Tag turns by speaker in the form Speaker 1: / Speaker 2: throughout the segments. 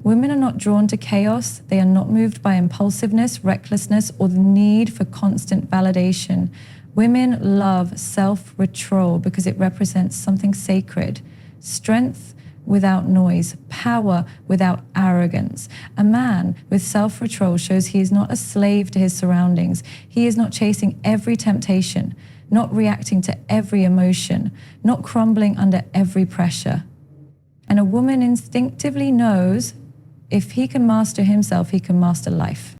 Speaker 1: Women are not drawn to chaos. They are not moved by impulsiveness, recklessness, or the need for constant validation. Women love self-control because it represents something sacred, strength without noise, power without arrogance. A man with self-control shows he is not a slave to his surroundings. He is not chasing every temptation, not reacting to every emotion, not crumbling under every pressure. And a woman instinctively knows if he can master himself, he can master life.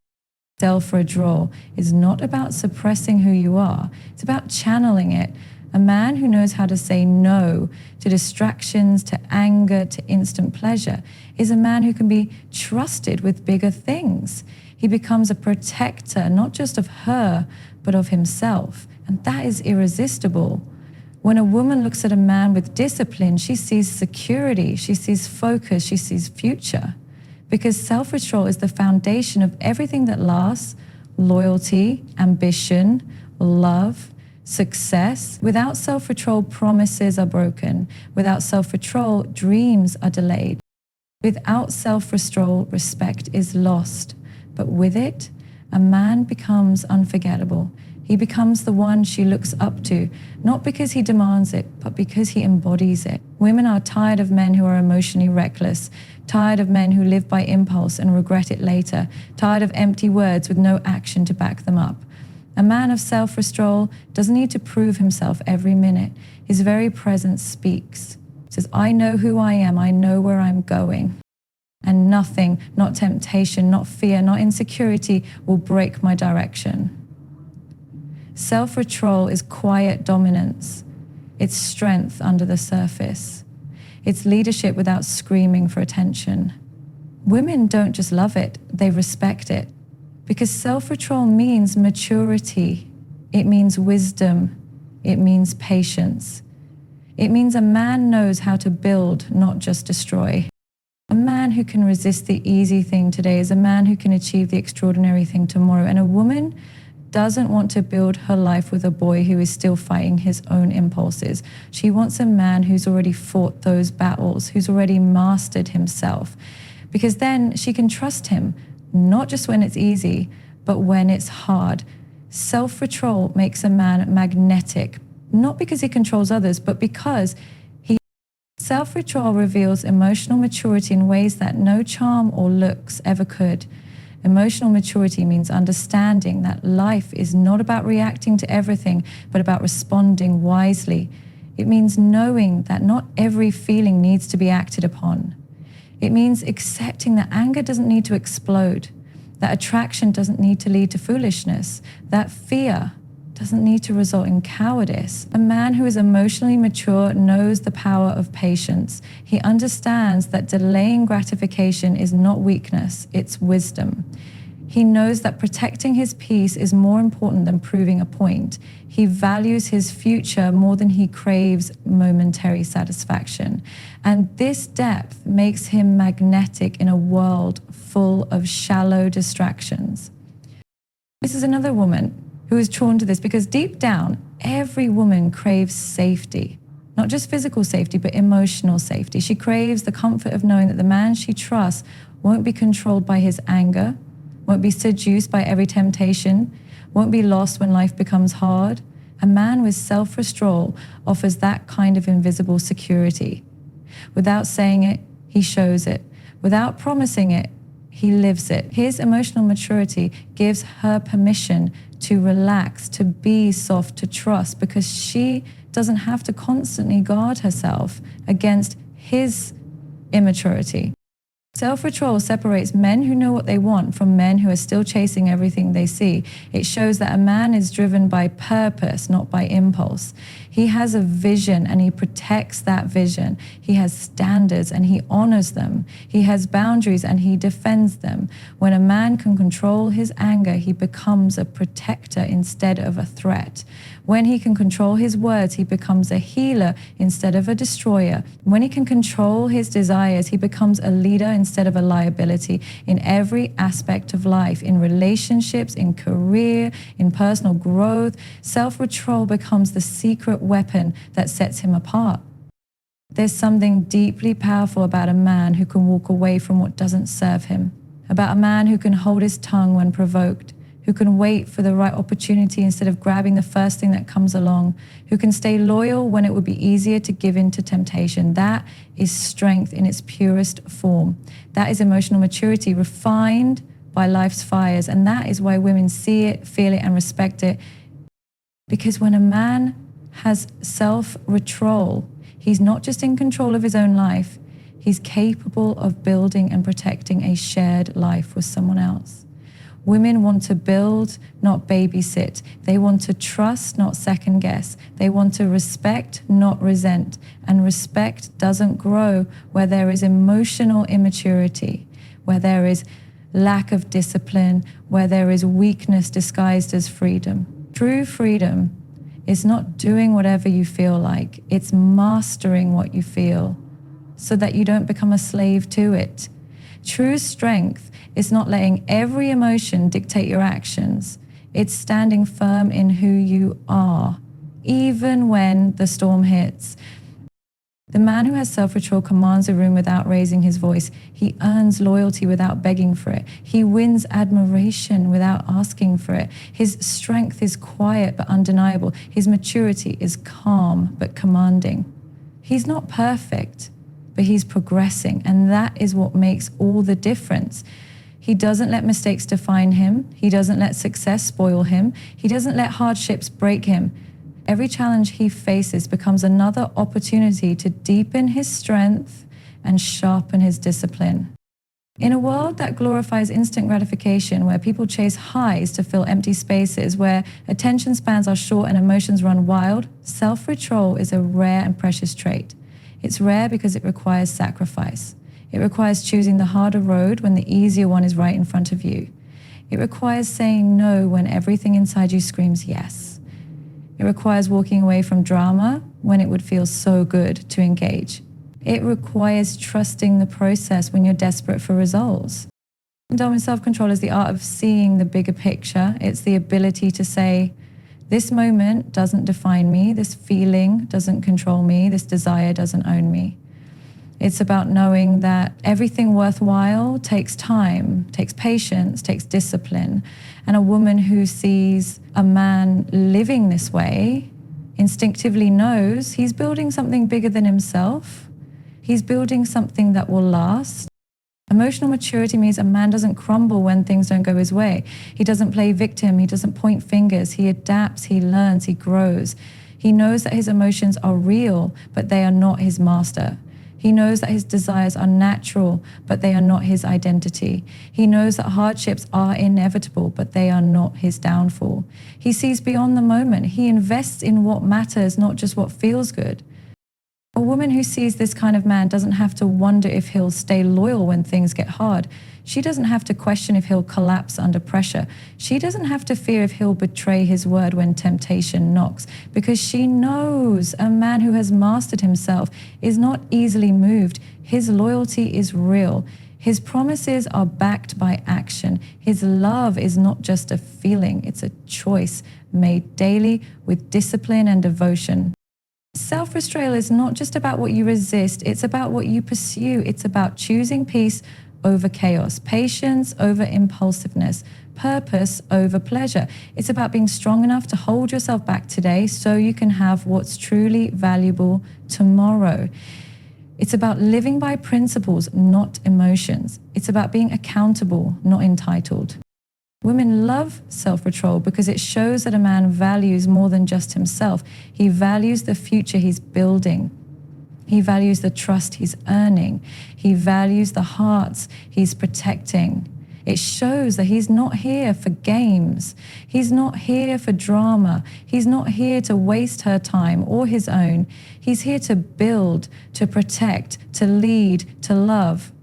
Speaker 1: Self-control is not about suppressing who you are. It's about channeling it. A man who knows how to say no to distractions, to anger, to instant pleasure is a man who can be trusted with bigger things. He becomes a protector, not just of her, but of himself. And that is irresistible. When a woman looks at a man with discipline, she sees security, she sees focus, she sees future. Because self-control is the foundation of everything that lasts: loyalty, ambition, love, success. Without self-control, promises are broken. Without self-control, dreams are delayed. Without self-control, respect is lost. But with it, a man becomes unforgettable. He becomes the one she looks up to, not because he demands it, but because he embodies it. Women are tired of men who are emotionally reckless, tired of men who live by impulse and regret it later, tired of empty words with no action to back them up. A man of self-control doesn't need to prove himself every minute. His very presence speaks. He says, I know who I am, I know where I'm going. And nothing, not temptation, not fear, not insecurity, will break my direction. Self-control is quiet dominance. It's strength under the surface. It's leadership without screaming for attention. Women don't just love it, they respect it. Because self-control means maturity. It means wisdom. It means patience. It means a man knows how to build, not just destroy. A man who can resist the easy thing today is a man who can achieve the extraordinary thing tomorrow. And a woman doesn't want to build her life with a boy who is still fighting his own impulses. She wants a man who's already fought those battles, who's already mastered himself. Because then she can trust him, not just when it's easy, but when it's hard. Self-control makes a man magnetic, not because he controls others, but because self-control reveals emotional maturity in ways that no charm or looks ever could. Emotional maturity means understanding that life is not about reacting to everything, but about responding wisely. It means knowing that not every feeling needs to be acted upon. It means accepting that anger doesn't need to explode, that attraction doesn't need to lead to foolishness, that fear doesn't need to result in cowardice. A man who is emotionally mature knows the power of patience. He understands that delaying gratification is not weakness, it's wisdom. He knows that protecting his peace is more important than proving a point. He values his future more than he craves momentary satisfaction. And this depth makes him magnetic in a world full of shallow distractions. This is another woman who is drawn to this because deep down, every woman craves safety. Not just physical safety, but emotional safety. She craves the comfort of knowing that the man she trusts won't be controlled by his anger, won't be seduced by every temptation, won't be lost when life becomes hard. A man with self-control offers that kind of invisible security. Without saying it, he shows it. Without promising it, he lives it. His emotional maturity gives her permission to relax, to be soft, to trust, because she doesn't have to constantly guard herself against his immaturity. Self-control separates men who know what they want from men who are still chasing everything they see. It shows that a man is driven by purpose, not by impulse. He has a vision and he protects that vision. He has standards and he honors them. He has boundaries and he defends them. When a man can control his anger, he becomes a protector instead of a threat. When he can control his words, he becomes a healer instead of a destroyer. When he can control his desires, he becomes a leader instead of a liability in every aspect of life, in relationships, in career, in personal growth. Self-control becomes the secret weapon that sets him apart. There's something deeply powerful about a man who can walk away from what doesn't serve him, about a man who can hold his tongue when provoked, who can wait for the right opportunity instead of grabbing the first thing that comes along, who can stay loyal when it would be easier to give in to temptation. That is strength in its purest form. That is emotional maturity refined by life's fires, and that is why women see it, feel it, and respect it. Because when a man has self-control, he's not just in control of his own life, he's capable of building and protecting a shared life with someone else. Women want to build, not babysit. They want to trust, not second guess. They want to respect, not resent. And respect doesn't grow where there is emotional immaturity, where there is lack of discipline, where there is weakness disguised as freedom. True freedom is not doing whatever you feel like. It's mastering what you feel so that you don't become a slave to it. True strength is not letting every emotion dictate your actions. It's standing firm in who you are, even when the storm hits. The man who has self-control commands a room without raising his voice. He earns loyalty without begging for it. He wins admiration without asking for it. His strength is quiet but undeniable. His maturity is calm but commanding. He's not perfect, but he's progressing, and that is what makes all the difference. He doesn't let mistakes define him. He doesn't let success spoil him. He doesn't let hardships break him. Every challenge he faces becomes another opportunity to deepen his strength and sharpen his discipline. In a world that glorifies instant gratification, where people chase highs to fill empty spaces, where attention spans are short and emotions run wild, self-control is a rare and precious trait. It's rare because it requires sacrifice. It requires choosing the harder road when the easier one is right in front of you. It requires saying no when everything inside you screams yes. It requires walking away from drama when it would feel so good to engage. It requires trusting the process when you're desperate for results. Dominant self-control is the art of seeing the bigger picture. It's the ability to say, this moment doesn't define me, this feeling doesn't control me, this desire doesn't own me. It's about knowing that everything worthwhile takes time, takes patience, takes discipline. And a woman who sees a man living this way instinctively knows he's building something bigger than himself. He's building something that will last. Emotional maturity means a man doesn't crumble when things don't go his way. He doesn't play victim. He doesn't point fingers. He adapts, he learns, he grows. He knows that his emotions are real, but they are not his master. He knows that his desires are natural, but they are not his identity. He knows that hardships are inevitable, but they are not his downfall. He sees beyond the moment. He invests in what matters, not just what feels good. A woman who sees this kind of man doesn't have to wonder if he'll stay loyal when things get hard. She doesn't have to question if he'll collapse under pressure. She doesn't have to fear if he'll betray his word when temptation knocks, because she knows a man who has mastered himself is not easily moved. His loyalty is real. His promises are backed by action. His love is not just a feeling, it's a choice made daily with discipline and devotion. Self-restraint is not just about what you resist, it's about what you pursue. It's about choosing peace over chaos, patience over impulsiveness, purpose over pleasure. It's about being strong enough to hold yourself back today so you can have what's truly valuable tomorrow. It's about living by principles, not emotions. It's about being accountable, not entitled. Women love self-control because it shows that a man values more than just himself. He values the future he's building. He values the trust he's earning. He values the hearts he's protecting. It shows that he's not here for games. He's not here for drama. He's not here to waste her time or his own. He's here to build, to protect, to lead, to love,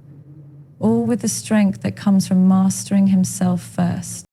Speaker 1: all with the strength that comes from mastering himself first.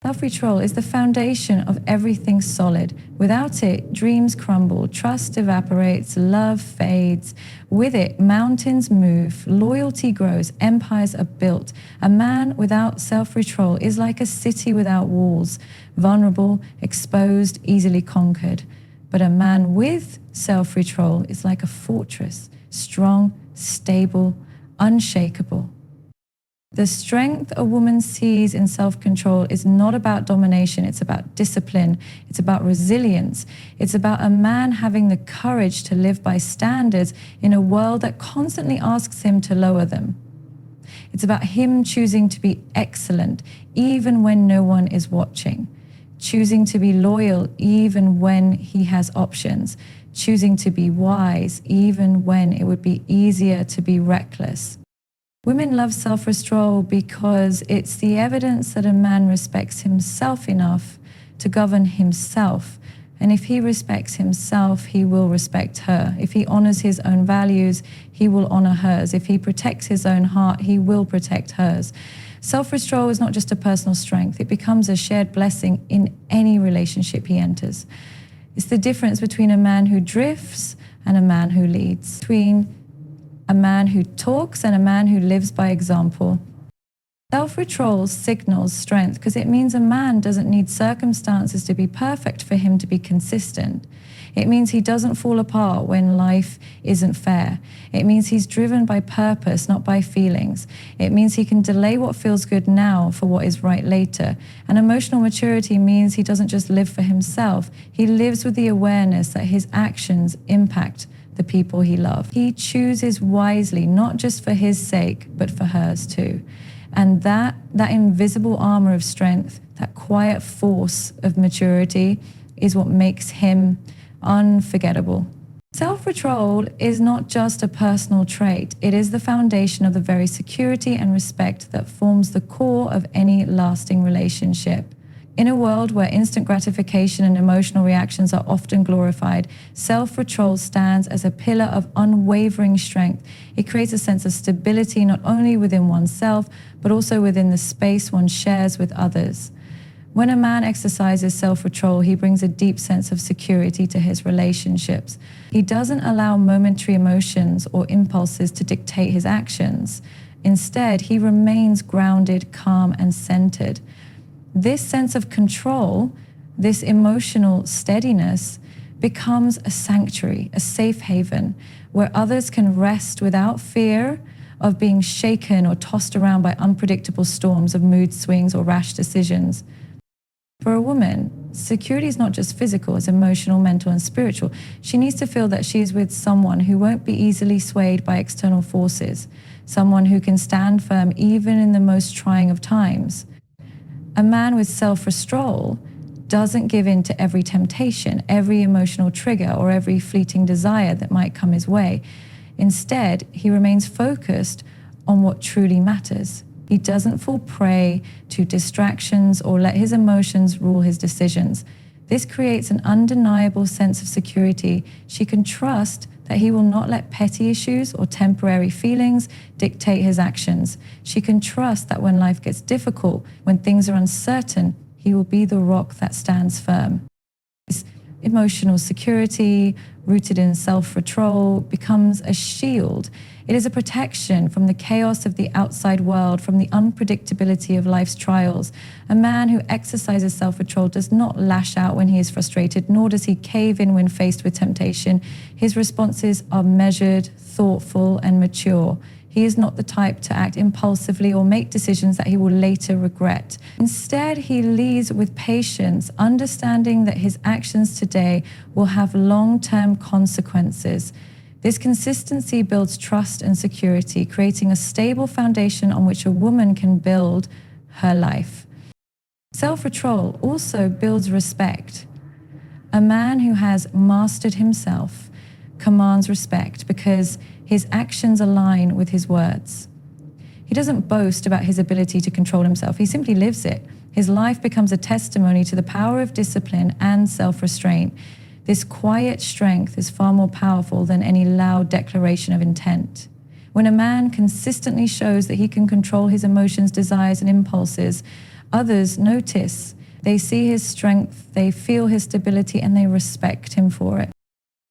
Speaker 1: Self-control is the foundation of everything solid. Without it, dreams crumble, trust evaporates, love fades. With it, mountains move, loyalty grows, empires are built. A man without self-control is like a city without walls, vulnerable, exposed, easily conquered. But a man with self-control is like a fortress. strong, stable, unshakable. The strength a woman sees in self-control is not about domination, it's about discipline, it's about resilience, it's about a man having the courage to live by standards in a world that constantly asks him to lower them. It's about him choosing to be excellent even when no one is watching, choosing to be loyal even when he has options, choosing to be wise even when it would be easier to be reckless. Women love self-control because it's the evidence that a man respects himself enough to govern himself. And if he respects himself, he will respect her. If he honors his own values, he will honor hers. If he protects his own heart, he will protect hers. Self-control is not just a personal strength. It becomes a shared blessing in any relationship he enters. It's the difference between a man who drifts and a man who leads, between a man who talks and a man who lives by example. Self-control signals strength because it means a man doesn't need circumstances to be perfect for him to be consistent. It means he doesn't fall apart when life isn't fair. It means he's driven by purpose, not by feelings. It means he can delay what feels good now for what is right later. And emotional maturity means he doesn't just live for himself. He lives with the awareness that his actions impact the people he loves. He chooses wisely, not just for his sake, but for hers too. And that invisible armor of strength, that quiet force of maturity is what makes him unforgettable. Self-control is not just a personal trait. It is the foundation of the very security and respect that forms the core of any lasting relationship. In a world where instant gratification and emotional reactions are often glorified, self-control stands as a pillar of unwavering strength. It creates a sense of stability not only within oneself, but also within the space one shares with others. When a man exercises self-control, he brings a deep sense of security to his relationships. He doesn't allow momentary emotions or impulses to dictate his actions. Instead, he remains grounded, calm, and centered. This sense of control, this emotional steadiness, becomes a sanctuary, a safe haven, where others can rest without fear of being shaken or tossed around by unpredictable storms of mood swings or rash decisions. For a woman, security is not just physical, it's emotional, mental, and spiritual. She needs to feel that she's with someone who won't be easily swayed by external forces, someone who can stand firm even in the most trying of times. A man with self-control doesn't give in to every temptation, every emotional trigger, or every fleeting desire that might come his way. Instead, he remains focused on what truly matters. He doesn't fall prey to distractions or let his emotions rule his decisions. This creates an undeniable sense of security. She can trust that he will not let petty issues or temporary feelings dictate his actions. She can trust that when life gets difficult, when things are uncertain, he will be the rock that stands firm. This emotional security, rooted in self-control, becomes a shield. It is a protection from the chaos of the outside world, from the unpredictability of life's trials. A man who exercises self-control does not lash out when he is frustrated, nor does he cave in when faced with temptation. His responses are measured, thoughtful, and mature. He is not the type to act impulsively or make decisions that he will later regret. Instead, he leads with patience, understanding that his actions today will have long-term consequences. This consistency builds trust and security, creating a stable foundation on which a woman can build her life. Self-control also builds respect. A man who has mastered himself commands respect because his actions align with his words. He doesn't boast about his ability to control himself, he simply lives it. His life becomes a testimony to the power of discipline and self-restraint. This quiet strength is far more powerful than any loud declaration of intent. When a man consistently shows that he can control his emotions, desires, and impulses, others notice. They see his strength, they feel his stability, and they respect him for it.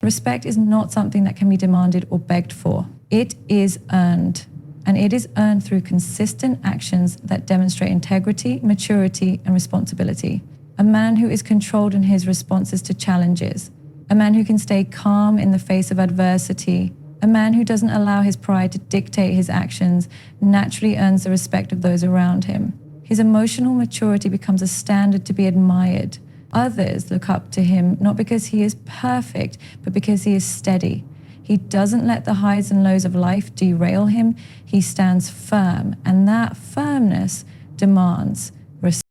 Speaker 1: Respect is not something that can be demanded or begged for. It is earned, and it is earned through consistent actions that demonstrate integrity, maturity, and responsibility. A man who is controlled in his responses to challenges. A man who can stay calm in the face of adversity. A man who doesn't allow his pride to dictate his actions naturally earns the respect of those around him. His emotional maturity becomes a standard to be admired. Others look up to him not because he is perfect, but because he is steady. He doesn't let the highs and lows of life derail him. He stands firm, and that firmness demands respect.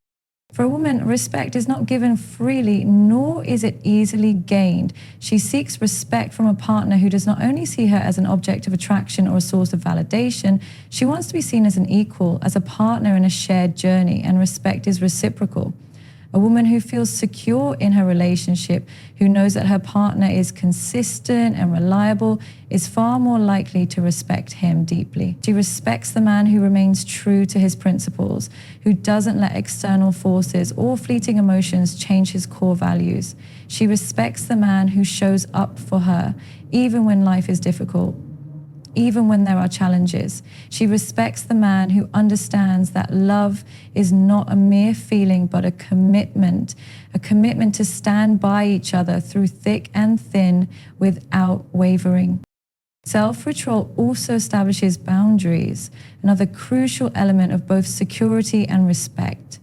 Speaker 1: For a woman, respect is not given freely, nor is it easily gained. She seeks respect from a partner who does not only see her as an object of attraction or a source of validation, she wants to be seen as an equal, as a partner in a shared journey, and respect is reciprocal. A woman who feels secure in her relationship, who knows that her partner is consistent and reliable, is far more likely to respect him deeply. She respects the man who remains true to his principles, who doesn't let external forces or fleeting emotions change his core values. She respects the man who shows up for her, even when life is difficult. Even when there are challenges. She respects the man who understands that love is not a mere feeling, but a commitment to stand by each other through thick and thin without wavering. Self-control also establishes boundaries, another crucial element of both security and respect.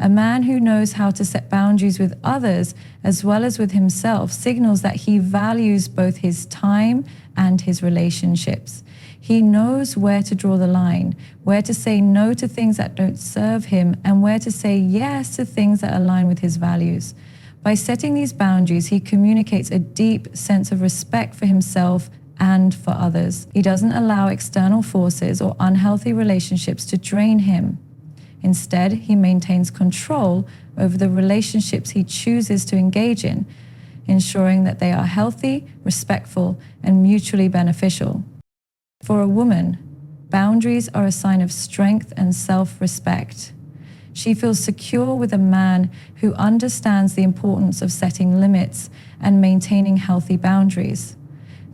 Speaker 1: A man who knows how to set boundaries with others as well as with himself signals that he values both his time and his relationships. He knows where to draw the line, where to say no to things that don't serve him, and where to say yes to things that align with his values. By setting these boundaries, he communicates a deep sense of respect for himself and for others. He doesn't allow external forces or unhealthy relationships to drain him. Instead, he maintains control over the relationships he chooses to engage in, ensuring that they are healthy, respectful, and mutually beneficial. For a woman, boundaries are a sign of strength and self-respect. She feels secure with a man who understands the importance of setting limits and maintaining healthy boundaries.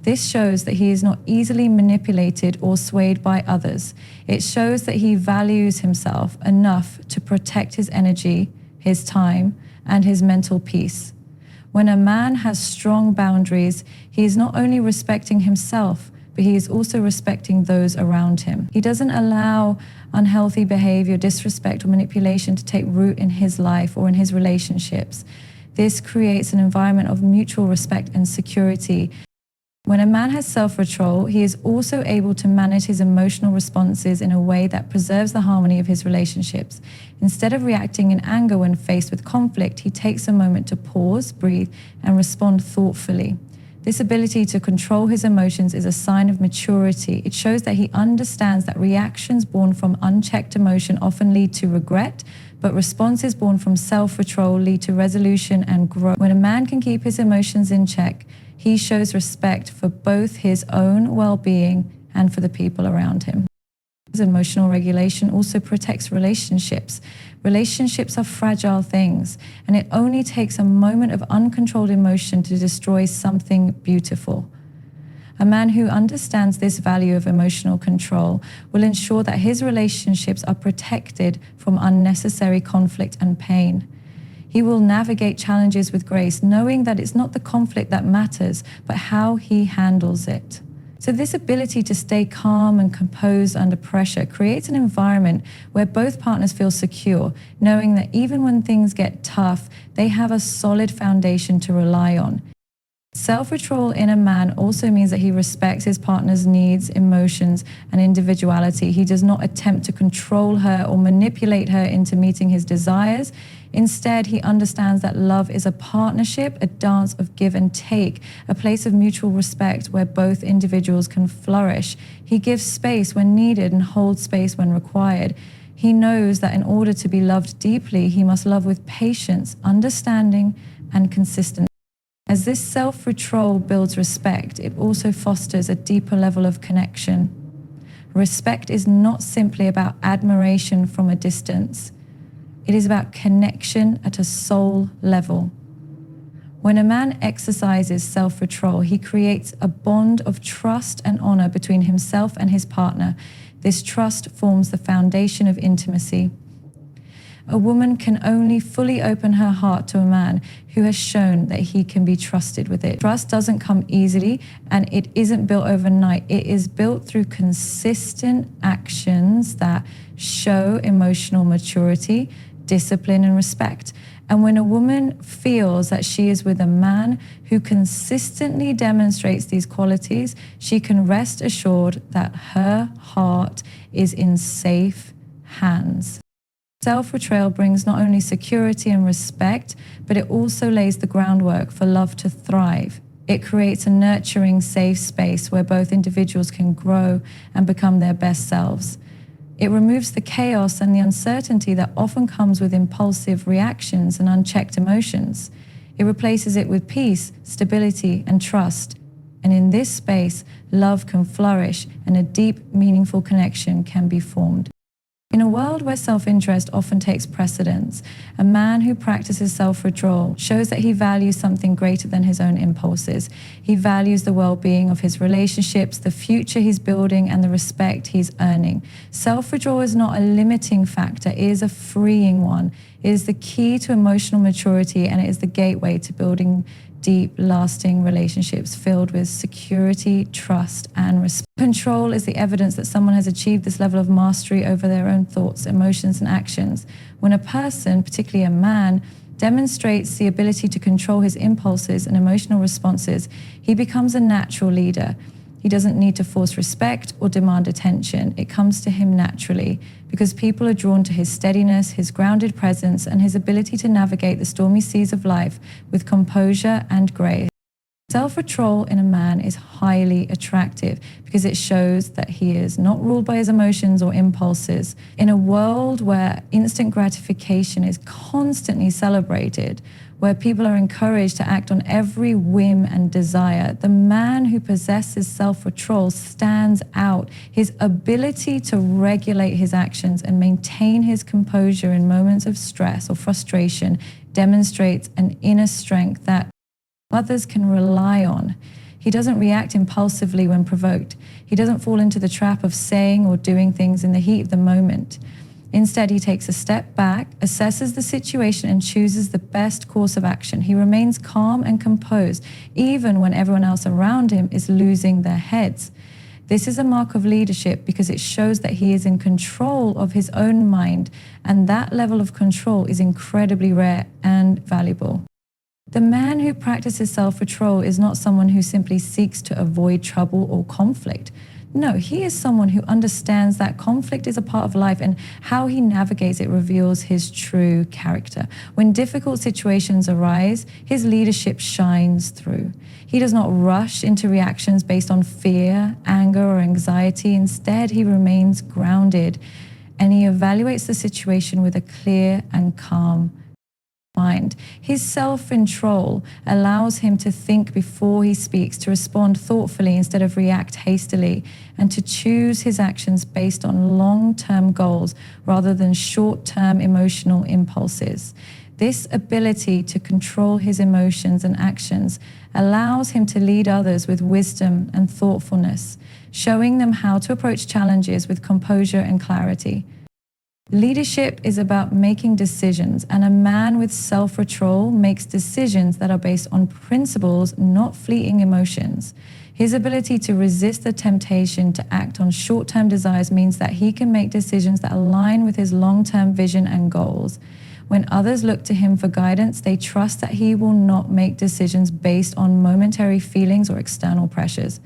Speaker 1: This shows that he is not easily manipulated or swayed by others. It shows that he values himself enough to protect his energy, his time, and his mental peace. When a man has strong boundaries, he is not only respecting himself, but he is also respecting those around him. He doesn't allow unhealthy behavior, disrespect, or manipulation to take root in his life or in his relationships. This creates an environment of mutual respect and security. When a man has self-control, he is also able to manage his emotional responses in a way that preserves the harmony of his relationships. Instead of reacting in anger when faced with conflict, he takes a moment to pause, breathe, and respond thoughtfully. This ability to control his emotions is a sign of maturity. It shows that he understands that reactions born from unchecked emotion often lead to regret, but responses born from self-control lead to resolution and growth. When a man can keep his emotions in check, he shows respect for both his own well-being and for the people around him. Emotional regulation also protects relationships. Relationships are fragile things, and it only takes a moment of uncontrolled emotion to destroy something beautiful. A man who understands this value of emotional control will ensure that his relationships are protected from unnecessary conflict and pain. He will navigate challenges with grace, knowing that it's not the conflict that matters, but how he handles it. So this ability to stay calm and composed under pressure creates an environment where both partners feel secure, knowing that even when things get tough, they have a solid foundation to rely on. Self-control in a man also means that he respects his partner's needs, emotions, and individuality. He does not attempt to control her or manipulate her into meeting his desires. Instead, he understands that love is a partnership, a dance of give and take, a place of mutual respect where both individuals can flourish. He gives space when needed and holds space when required. He knows that in order to be loved deeply, he must love with patience, understanding, and consistency. As this self-control builds respect, it also fosters a deeper level of connection. Respect is not simply about admiration from a distance. It is about connection at a soul level. When a man exercises self-control, he creates a bond of trust and honor between himself and his partner. This trust forms the foundation of intimacy. A woman can only fully open her heart to a man who has shown that he can be trusted with it. Trust doesn't come easily, and it isn't built overnight. It is built through consistent actions that show emotional maturity, discipline, and respect. And when a woman feels that she is with a man who consistently demonstrates these qualities, she can rest assured that her heart is in safe hands. Self-betrayal brings not only security and respect, but it also lays the groundwork for love to thrive. It creates a nurturing, safe space where both individuals can grow and become their best selves. It removes the chaos and the uncertainty that often comes with impulsive reactions and unchecked emotions. It replaces it with peace, stability, and trust. And in this space, love can flourish and a deep, meaningful connection can be formed. In a world where self-interest often takes precedence, a man who practices self-withdrawal shows that he values something greater than his own impulses. He values the well-being of his relationships, the future he's building, and the respect he's earning. Self-withdrawal is not a limiting factor, it is a freeing one. It is the key to emotional maturity, and it is the gateway to building deep, lasting relationships filled with security, trust, and respect. Control is the evidence that someone has achieved this level of mastery over their own thoughts, emotions, and actions. When a person, particularly a man, demonstrates the ability to control his impulses and emotional responses, he becomes a natural leader. He doesn't need to force respect or demand attention. It comes to him naturally because people are drawn to his steadiness, his grounded presence, and his ability to navigate the stormy seas of life with composure and grace. Self-control in a man is highly attractive because it shows that he is not ruled by his emotions or impulses. In a world where instant gratification is constantly celebrated, where people are encouraged to act on every whim and desire, the man who possesses self-control stands out. His ability to regulate his actions and maintain his composure in moments of stress or frustration demonstrates an inner strength that others can rely on. He doesn't react impulsively when provoked. He doesn't fall into the trap of saying or doing things in the heat of the moment. Instead, he takes a step back, assesses the situation, and chooses the best course of action. He remains calm and composed, even when everyone else around him is losing their heads. This is a mark of leadership because it shows that he is in control of his own mind, and that level of control is incredibly rare and valuable. The man who practices self-control is not someone who simply seeks to avoid trouble or conflict. No, he is someone who understands that conflict is a part of life, and how he navigates it reveals his true character. When difficult situations arise, his leadership shines through. He does not rush into reactions based on fear, anger, or anxiety. Instead, he remains grounded, and he evaluates the situation with a clear and calm mind. His self-control allows him to think before he speaks, to respond thoughtfully instead of react hastily, and to choose his actions based on long-term goals rather than short-term emotional impulses. This ability to control his emotions and actions allows him to lead others with wisdom and thoughtfulness, showing them how to approach challenges with composure and clarity. Leadership is about making decisions, and a man with self-control makes decisions that are based on principles, not fleeting emotions. His ability to resist the temptation to act on short-term desires means that he can make decisions that align with his long-term vision and goals. When others look to him for guidance, they trust that he will not make decisions based on momentary feelings or external pressures.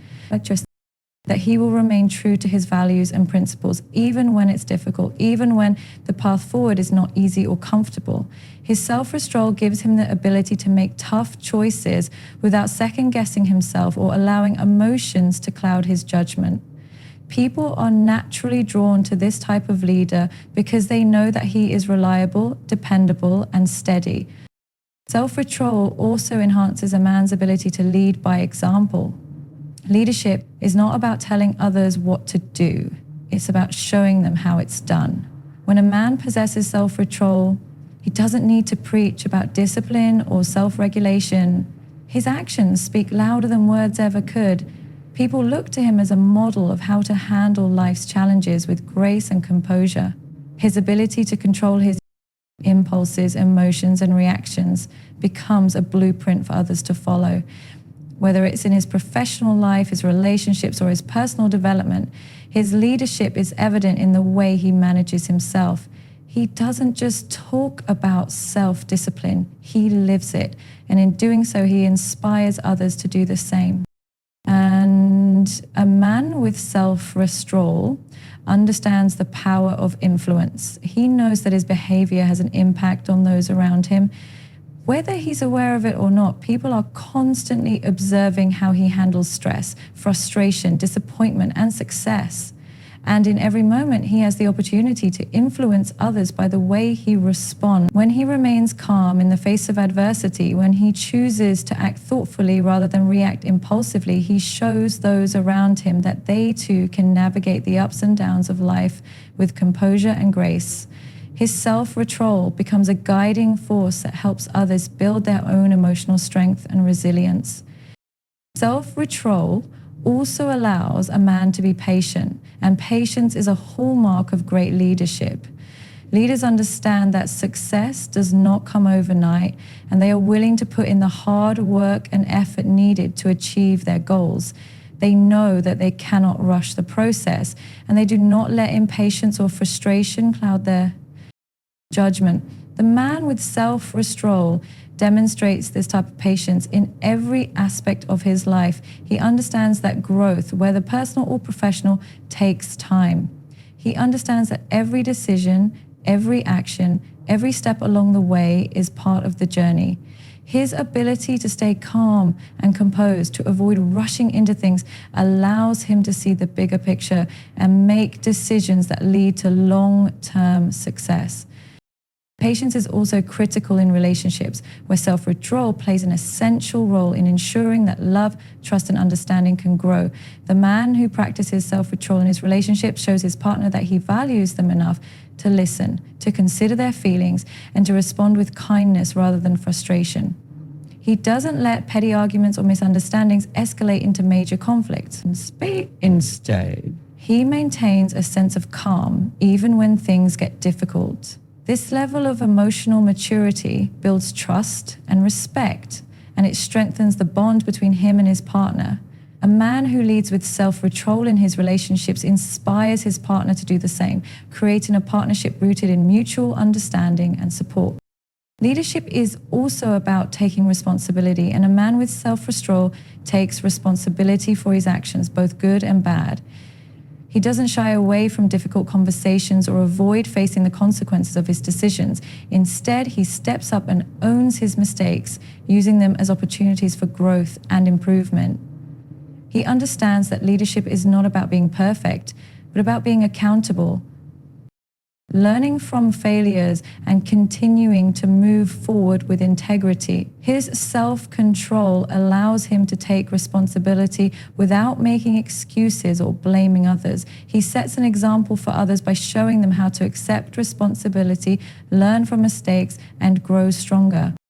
Speaker 1: That he will remain true to his values and principles, even when it's difficult, even when the path forward is not easy or comfortable. His self-control gives him the ability to make tough choices without second-guessing himself or allowing emotions to cloud his judgment. People are naturally drawn to this type of leader because they know that he is reliable, dependable, and steady. Self-control also enhances a man's ability to lead by example. Leadership is not about telling others what to do. It's about showing them how it's done. When a man possesses self-control, he doesn't need to preach about discipline or self-regulation. His actions speak louder than words ever could. People look to him as a model of how to handle life's challenges with grace and composure. His ability to control his impulses, emotions, and reactions becomes a blueprint for others to follow. Whether it's in his professional life, his relationships, or his personal development, his leadership is evident in the way he manages himself. He doesn't just talk about self-discipline, he lives it. And in doing so, he inspires others to do the same. And a man with self-restraint understands the power of influence. He knows that his behavior has an impact on those around him. Whether he's aware of it or not, people are constantly observing how he handles stress, frustration, disappointment, and success. And in every moment, he has the opportunity to influence others by the way he responds. When he remains calm in the face of adversity, when he chooses to act thoughtfully rather than react impulsively, he shows those around him that they too can navigate the ups and downs of life with composure and grace. His self-control becomes a guiding force that helps others build their own emotional strength and resilience. Self-control also allows a man to be patient, and patience is a hallmark of great leadership. Leaders understand that success does not come overnight, and they are willing to put in the hard work and effort needed to achieve their goals. They know that they cannot rush the process, and they do not let impatience or frustration cloud their judgment. The man with self-restraint demonstrates this type of patience in every aspect of his life. He understands that growth, whether personal or professional, takes time. He understands that every decision, every action, every step along the way is part of the journey. His ability to stay calm and composed, to avoid rushing into things, allows him to see the bigger picture and make decisions that lead to long-term success. Patience is also critical in relationships, where self-control plays an essential role in ensuring that love, trust, and understanding can grow. The man who practices self-control in his relationship shows his partner that he values them enough to listen, to consider their feelings, and to respond with kindness rather than frustration. He doesn't let petty arguments or misunderstandings escalate into major conflicts. Instead, he maintains a sense of calm even when things get difficult. This level of emotional maturity builds trust and respect, and it strengthens the bond between him and his partner. A man who leads with self-control in his relationships inspires his partner to do the same, creating a partnership rooted in mutual understanding and support. Leadership is also about taking responsibility, and a man with self-control takes responsibility for his actions, both good and bad. He doesn't shy away from difficult conversations or avoid facing the consequences of his decisions. Instead, he steps up and owns his mistakes, using them as opportunities for growth and improvement. He understands that leadership is not about being perfect, but about being accountable, learning from failures, and continuing to move forward with integrity. His self-control allows him to take responsibility without making excuses or blaming others. He sets an example for others by showing them how to accept responsibility, learn from mistakes, and grow stronger.